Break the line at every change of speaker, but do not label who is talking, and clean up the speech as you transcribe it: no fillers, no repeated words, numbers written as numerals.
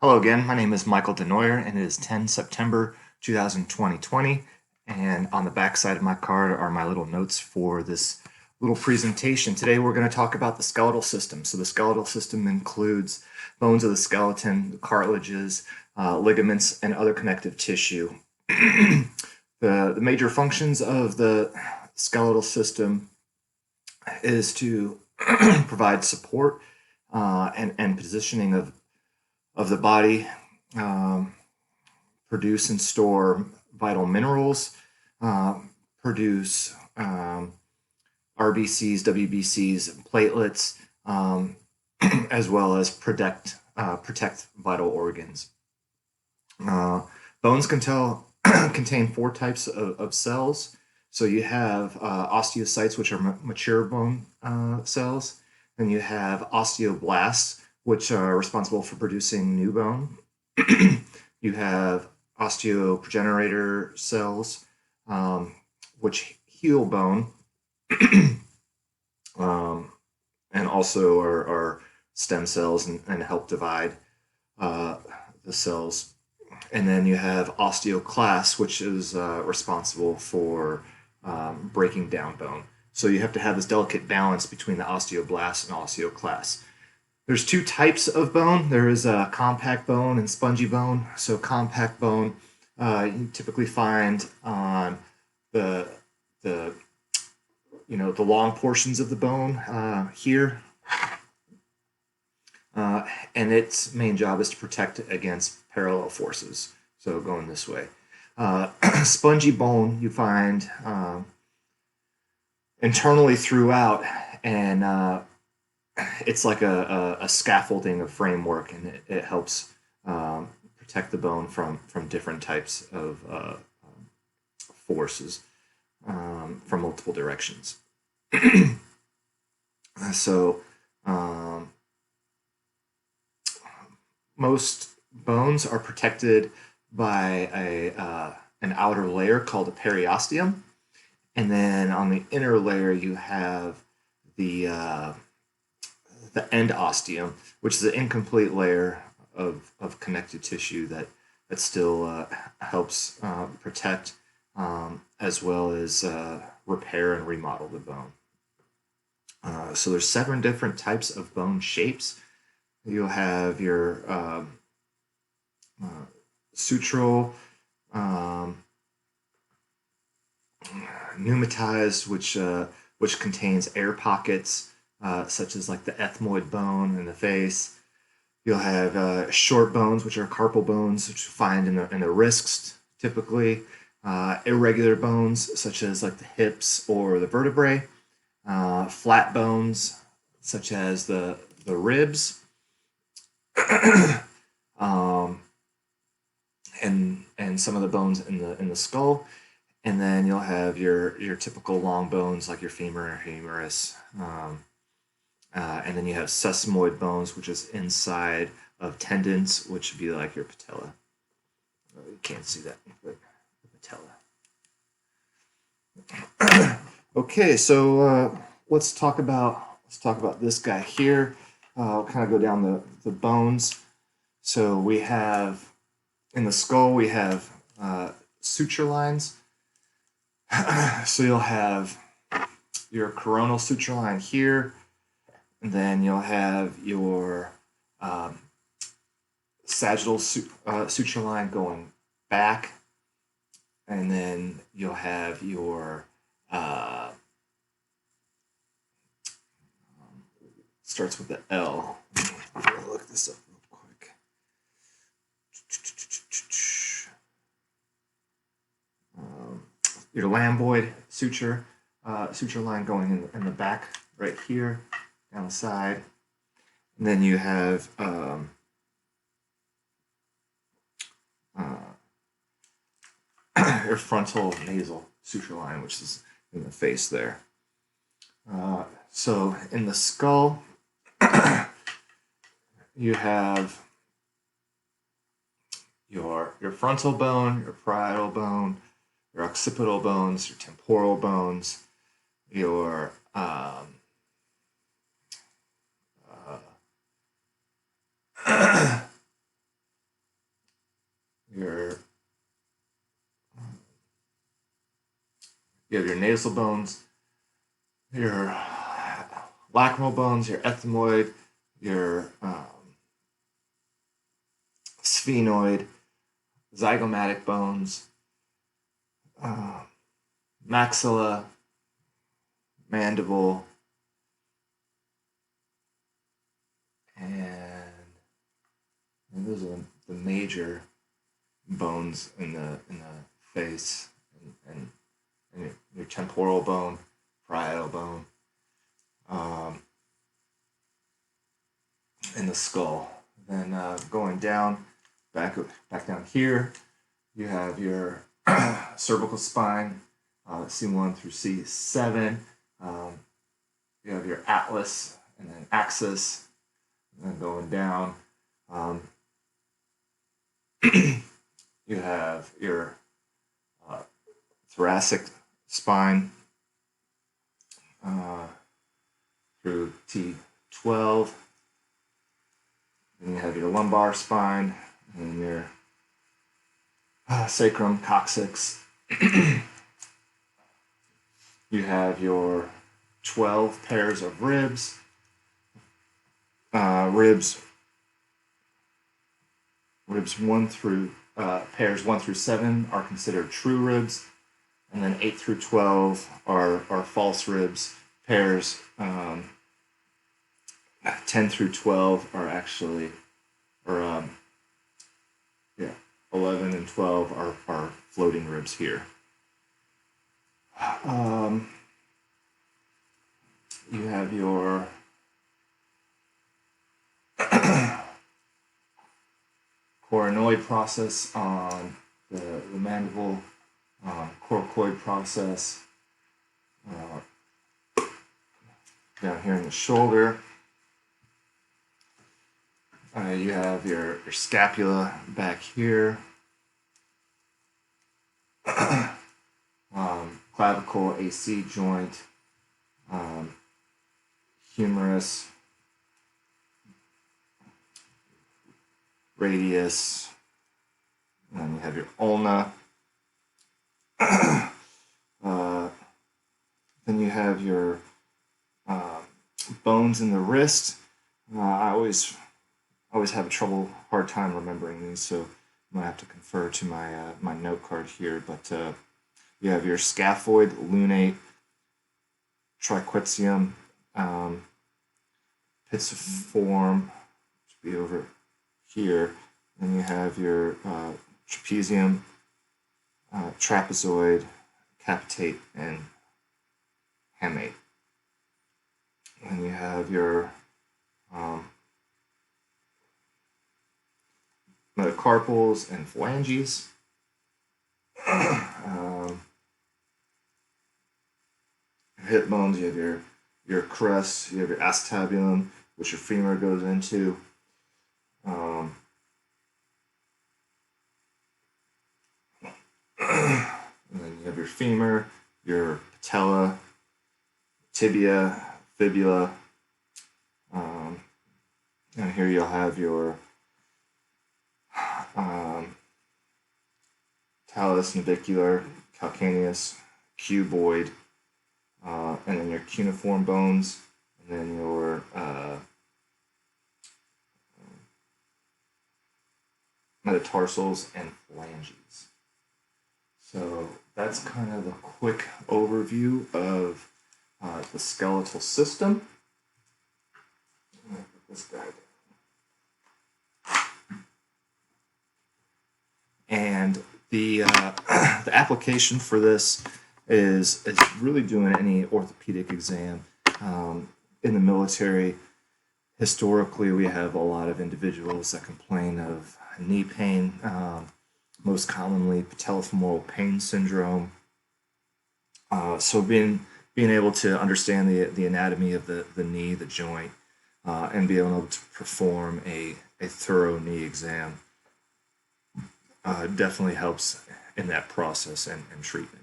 Hello again, my name is Michael Denoyer and it is 10 September 2020. And on the back side of my card are my little notes for this little presentation. Today we're going to talk about the skeletal system. So the skeletal system includes bones of the skeleton, cartilages, ligaments, and other connective tissue. The major functions of the skeletal system is to provide support and positioning of the body, um, produce and store vital minerals, produce RBCs, WBCs, platelets, as well as protect vital organs. Bones contain four types of cells. So you have osteocytes, which are mature bone cells. Then you have osteoblasts, which are responsible for producing new bone. You have osteoprogenitor cells, which heal bone, and also are stem cells and help divide the cells. And then you have osteoclasts, which is responsible for breaking down bone. So you have to have this delicate balance between the osteoblasts and osteoclasts. There's two types of bone. There is a compact bone and spongy bone. So compact bone you typically find on the the the long portions of the bone here, and its main job is to protect against parallel forces. So going this way, spongy bone you find internally throughout, and it's like a scaffolding of framework, and it helps protect the bone from different types of forces from multiple directions. So most bones are protected by an outer layer called a periosteum, and then on the inner layer you have the endosteum, which is an incomplete layer of connective tissue that still helps protect, as well as repair and remodel the bone. So there's 7 different types of bone shapes. You'll have your sutural, pneumatized, which contains air pockets, such as like the ethmoid bone in the face. You'll have short bones, which are carpal bones, which you find in the wrists typically. Irregular bones, such as like the hips or the vertebrae. Flat bones, such as the ribs, and some of the bones in the skull. And then you'll have your typical long bones like your femur or humerus. And then you have sesamoid bones, which is inside of tendons, which would be like your patella. You can't see that, but the patella. Okay, so let's talk about this guy here. I'll kind of go down the bones. So we have in the skull we have suture lines. So you'll have your coronal suture line here, and then you'll have your sagittal suture line going back, and then you'll have your starts with the L. Let me look this up real quick. Your lambdoid suture line going in the back right here, down the side. And then you have your frontal nasal suture line, which is in the face there. So in the skull, you have your frontal bone, your parietal bone, your occipital bones, your temporal bones, your You have your nasal bones, your lacrimal bones, your ethmoid, your sphenoid, zygomatic bones, uh, maxilla, mandible, and those are the major bones in the face, and your temporal bone, parietal bone, um, in the skull. Then going down, back down here, you have your cervical spine, C1 through C7. You have your atlas and then axis, and then going down. You have your thoracic spine through T12. Then you have your lumbar spine and your sacrum, coccyx. You have your 12 pairs of ribs. Ribs 1 through pairs 1 through 7 are considered true ribs, and then 8 through 12 are false ribs. Pairs 10 through 12 are actually, or 11 and 12 are floating ribs here. You have your coronoid process on the mandible, coracoid process down here in the shoulder. You have your scapula back here, clavicle, AC joint, humerus, radius, and then you have your ulna. Then you have your bones in the wrist. I always have a hard time remembering these, so I'm gonna have to confer to my my note card here. But you have your scaphoid, lunate, triquetrum, pisiform, which would be over here. Then you have your trapezium, trapezoid, capitate, and hamate. And you have your metacarpals and phalanges. Hip bones, you have your crest, you have your acetabulum, which your femur goes into. And then you have your femur, your patella, tibia, fibula, and here you'll have your talus, navicular, calcaneus, cuboid, and then your cuneiform bones, and then your metatarsals and phalanges. So that's kind of a quick overview of the skeletal system. I'm gonna put this guy down. And the the application for this is really doing any orthopedic exam. In the military, historically, we have a lot of individuals that complain of knee pain, most commonly patellofemoral pain syndrome. So being able to understand the anatomy of the knee, the joint, and be able to perform a thorough knee exam definitely helps in that process and treatment.